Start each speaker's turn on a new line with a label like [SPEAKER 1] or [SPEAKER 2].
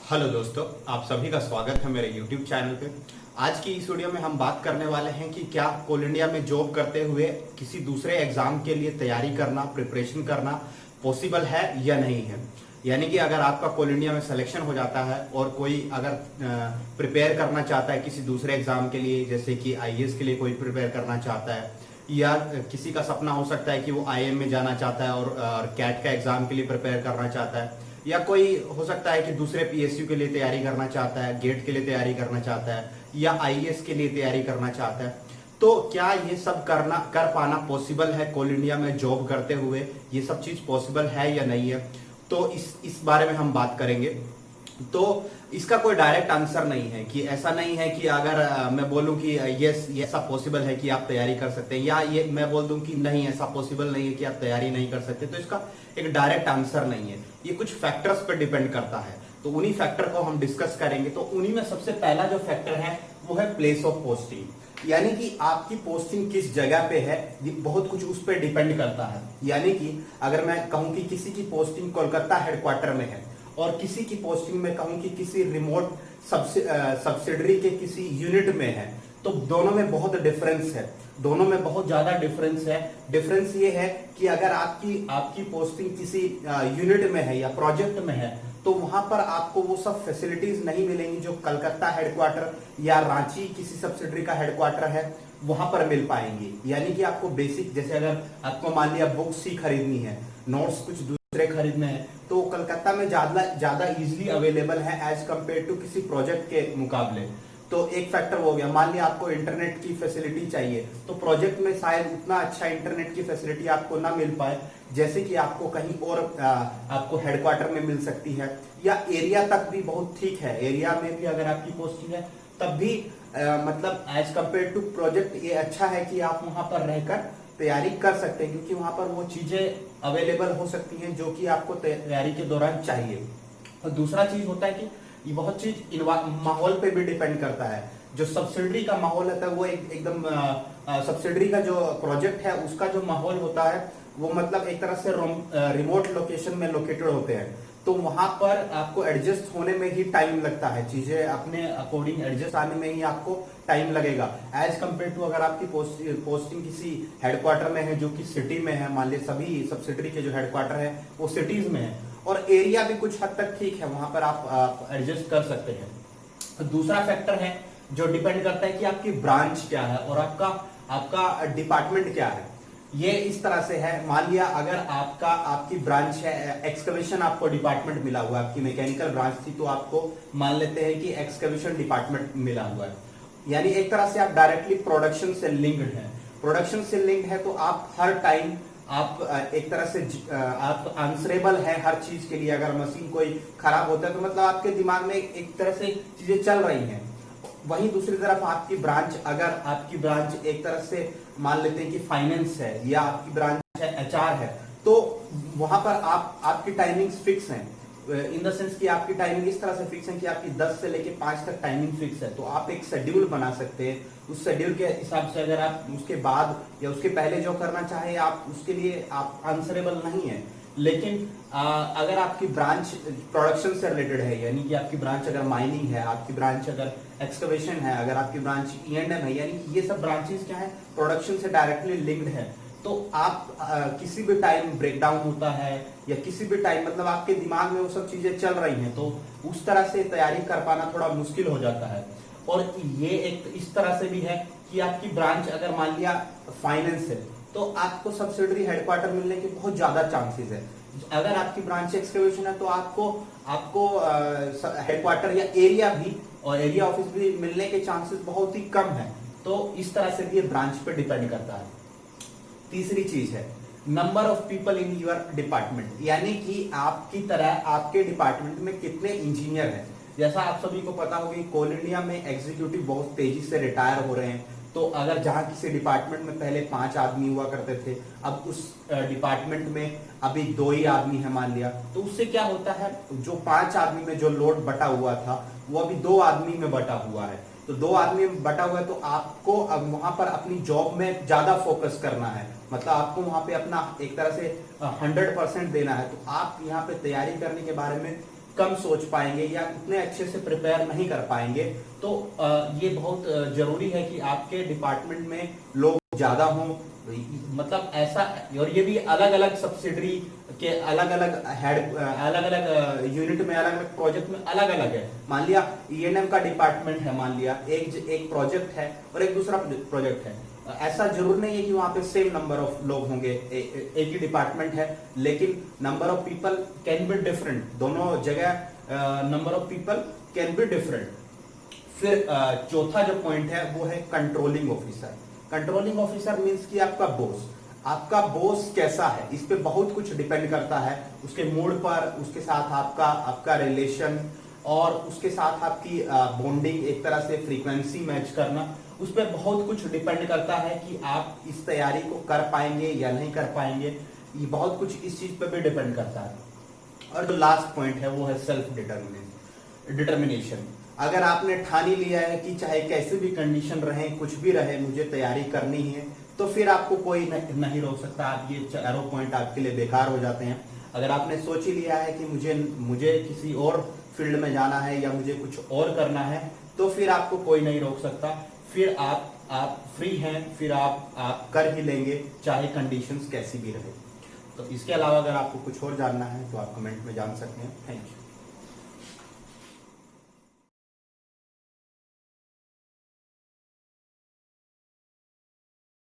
[SPEAKER 1] Hello दोस्तों, आप सभी का स्वागत है मेरे YouTube चैनल पे। आज की इस वीडियो में हम बात करने वाले हैं कि क्या कोल इंडिया में जॉब करते हुए किसी दूसरे एग्जाम के लिए तैयारी करना, प्रिपरेशन करना पॉसिबल है या नहीं है। यानी कि अगर आपका कोल इंडिया में सिलेक्शन हो जाता है और कोई अगर प्रिपेयर करना चाहता है किसी दूसरे एग्जाम के लिए, जैसे कि आईएएस के लिए कोई प्रिपेयर करना चाहता है, या किसी का सपना हो सकता है कि वो आईएएम में जाना चाहता है और कैट का एग्जाम के लिए प्रिपेयर करना चाहता है, या कोई हो सकता है कि दूसरे पीएसयू के लिए तैयारी करना चाहता है, गेट के लिए तैयारी करना चाहता है, या आईएएस के लिए तैयारी करना चाहता है। तो क्या ये सब कर पाना पॉसिबल है कोल इंडिया में जॉब करते हुए? ये सब चीज पॉसिबल है या नहीं है, तो इस बारे में हम बात करेंगे। तो इसका कोई डायरेक्ट आंसर नहीं है कि ऐसा नहीं है कि अगर मैं बोलूं कि यस ये ऐसा पॉसिबल है कि आप तैयारी कर सकते हैं, या ये मैं बोल दूं कि नहीं ऐसा पॉसिबल नहीं है कि आप तैयारी नहीं कर सकते, तो इसका एक डायरेक्ट आंसर नहीं है। ये कुछ फैक्टर्स पर डिपेंड करता है, तो उन्हीं फैक्टर को हम डिस्कस करेंगे। तो उन्हीं में सबसे पहला जो फैक्टर है वो है प्लेस ऑफ पोस्टिंग, यानी कि आपकी पोस्टिंग किस जगह पे है, ये बहुत कुछ उस पर डिपेंड करता है। यानी कि अगर मैं कहूं कि किसी की पोस्टिंग कोलकाता हेडक्वार्टर में है और किसी की पोस्टिंग में कहूं कि किसी रिमोट सब्सिडरी के किसी यूनिट में है, तो दोनों में बहुत डिफरेंस है, दोनों में बहुत ज्यादा डिफरेंस है। डिफरेंस ये है कि अगर आपकी आपकी पोस्टिंग किसी यूनिट में है या प्रोजेक्ट में है, तो वहां पर आपको वो सब फैसिलिटीज नहीं मिलेंगी जो कलकत्ता हेडक्वार्टर या रांची किसी सब्सिडरी का हेडक्वार्टर है वहां पर मिल पाएंगी। यानी कि आपको बेसिक, जैसे अगर आपको मान लिया बुक्स ही खरीदनी है, नोट्स कुछ दूसरे खरीदने हैं, तो कलकत्ता में ज्यादा इजीली अवेलेबल है एज कंपेयर टू किसी प्रोजेक्ट के मुकाबले। तो एक फैक्टर हो गया। मान लिया आपको इंटरनेट की फैसिलिटी चाहिए, तो प्रोजेक्ट में शायद उतना अच्छा इंटरनेट की फैसिलिटी आपको ना मिल पाए जैसे कि आपको कहीं और आपको हेडक्वार्टर में मिल सकती है, या एरिया तक भी बहुत ठीक है, एरिया में भी अगर आपकी पोस्टिंग है तब भी मतलब एज कंपेयर टू प्रोजेक्ट ये अच्छा है कि आप वहां पर रहकर तैयारी कर सकते हैं, क्योंकि वहां पर वो चीजें अवेलेबल हो सकती हैं जो कि आपको तैयारी के दौरान चाहिए। और दूसरा चीज होता है कि ये बहुत चीज माहौल पे भी डिपेंड करता है। जो सब्सिडरी का माहौल होता है वो एकदम सब्सिडरी का जो प्रोजेक्ट है उसका जो माहौल होता है वो मतलब एक तरह से रिमोट लोकेशन में लोकेटेड होते हैं, तो वहां पर आपको एडजस्ट होने में ही टाइम लगता है, चीजें अपने अकॉर्डिंग एडजस्ट आने में ही आपको टाइम लगेगा एज कंपेयर टू अगर आपकी पोस्टिंग किसी हेडक्वार्टर में है जो कि सिटी में है। मान लीजिए सभी सब्सिडरी के जो हेडक्वार्टर है वो सिटीज में है, और एरिया भी कुछ हद तक ठीक है, वहां पर आप एडजस्ट कर सकते हैं। तो दूसरा फैक्टर है जो डिपेंड करता है कि आपकी ब्रांच क्या है और आपका आपका डिपार्टमेंट क्या है। ये इस तरह से है, मान लिया अगर आपकी ब्रांच है एक्सकवेशन, आपको डिपार्टमेंट मिला हुआ है, आपकी मैकेनिकल ब्रांच थी तो आपको मान लेते हैं कि एक्सकवेशन डिपार्टमेंट मिला हुआ है। यानी एक तरह से आप डायरेक्टली प्रोडक्शन से लिंक्ड हैं। प्रोडक्शन से लिंक्ड है तो आप हर टाइम आप एक तरह से आप आंसरेबल है हर चीज के लिए। अगर मशीन कोई खराब होता है तो मतलब आपके दिमाग में एक तरह से चीजें चल रही हैं। वहीं दूसरी तरफ आपकी ब्रांच, अगर आपकी ब्रांच एक तरह से मान लेते हैं कि फाइनेंस है या आपकी ब्रांच है एचआर है, तो वहां पर आपकी टाइमिंग्स फिक्स हैं। इन द सेंस कि आपकी टाइमिंग इस तरह से फिक्स है कि आपकी 10 से लेके 5 तक टाइमिंग फिक्स है, तो आप एक शेड्यूल बना सकते हैं। उस शेड्यूल के हिसाब से अगर आप उसके बाद या उसके पहले जो करना चाहे आप उसके लिए आप आंसरेबल नहीं है। लेकिन अगर आपकी ब्रांच प्रोडक्शन से रिलेटेड है, यानी कि आपकी ब्रांच अगर माइनिंग है, आपकी ब्रांच अगर एक्सकवेशन है, अगर आपकी ब्रांच ईएनएम है, यानी कि ये सब ब्रांचेस क्या है प्रोडक्शन से डायरेक्टली लिंक्ड है, तो आप किसी भी टाइम ब्रेकडाउन होता है या किसी भी टाइम मतलब आपके दिमाग में वो सब चीजें चल रही हैं, तो उस तरह से तैयारी कर पाना थोड़ा मुश्किल हो जाता है। और ये एक इस तरह से भी है कि आपकी ब्रांच अगर मान लिया फाइनेंस है तो आपको सब्सिडरी हेडक्वार्टर मिलने के बहुत ज्यादा चांसेस है। अगर आपकी ब्रांच एक्सकवेशन है तो आपको आपको हेडक्वार्टर या एरिया भी और एरिया ऑफिस भी मिलने के चांसेस बहुत ही कम है। तो इस तरह से भी ये ब्रांच पे डिपेंड करता है। तीसरी चीज है number of people in your department, यानी कि आपकी तरह आपके डिपार्टमेंट में कितने इंजीनियर हैं। जैसा आप सभी को पता होगा कि कोल इंडिया में एग्जीक्यूटिव बहुत तेजी से रिटायर हो रहे हैं, तो अगर जहां किसी डिपार्टमेंट में पहले 5 आदमी हुआ करते थे, अब उस डिपार्टमेंट में अभी 2 ही आदमी है मान लिया, तो उससे क्या होता है जो 5 आदमी में जो लोड बटा हुआ था वो अभी 2 आदमी में बटा हुआ है। तो 2 आदमी में बटा हुआ है, तो आपको अब वहां पर अपनी जॉब में ज्यादा फोकस करना है, मतलब आपको वहां पे अपना एक तरह से 100% देना है। तो आप यहाँ पे तैयारी करने के बारे में कम सोच पाएंगे या उतने अच्छे से प्रिपेयर नहीं कर पाएंगे। तो ये बहुत जरूरी है कि आपके डिपार्टमेंट में लोग ज्यादा हों, मतलब ऐसा। और ये भी अलग अलग सब्सिडरी के अलग अलग हेड, अलग अलग यूनिट में, अलग अलग प्रोजेक्ट में अलग अलग है। मान लिया ईएनएम का डिपार्टमेंट है, मान लिया एक प्रोजेक्ट है और एक दूसरा प्रोजेक्ट है। ऐसा जरूर नहीं है कि वहां पे सेम नंबर ऑफ लोग होंगे, एक ही डिपार्टमेंट है, लेकिन number of people can be different. दोनों जगह number of people can be different. फिर चौथा जो पॉइंट है वो है controlling officer. Controlling officer means कि आपका बॉस, आपका बॉस कैसा है, इस पे बहुत कुछ डिपेंड करता है। उसके मूड पर, उसके साथ आपका रिलेशन और उसके साथ आपकी बॉन्डिंग, एक तरह से फ्रीक्वेंसी मैच करना, उस पर बहुत कुछ डिपेंड करता है कि आप इस तैयारी को कर पाएंगे या नहीं कर पाएंगे। ये बहुत कुछ इस चीज पे भी डिपेंड करता है। और जो लास्ट पॉइंट है वो है सेल्फ डिटर्मिनेशन। अगर आपने ठान ही लिया है कि चाहे कैसी भी कंडीशन रहे, कुछ भी रहे, मुझे तैयारी करनी है, तो फिर आपको कोई नहीं रोक सकता। आप ये चारों पॉइंट आपके लिए बेकार हो जाते हैं। अगर आपने सोच ही लिया है कि मुझे किसी और फील्ड में जाना है या मुझे कुछ और करना है, तो फिर आपको कोई नहीं रोक सकता। फिर आप फ्री हैं, फिर आप कर ही लेंगे, चाहे कंडीशंस कैसी भी रहे। तो इसके अलावा अगर आपको कुछ और जानना है तो आप कमेंट में जान सकते हैं। Thank you.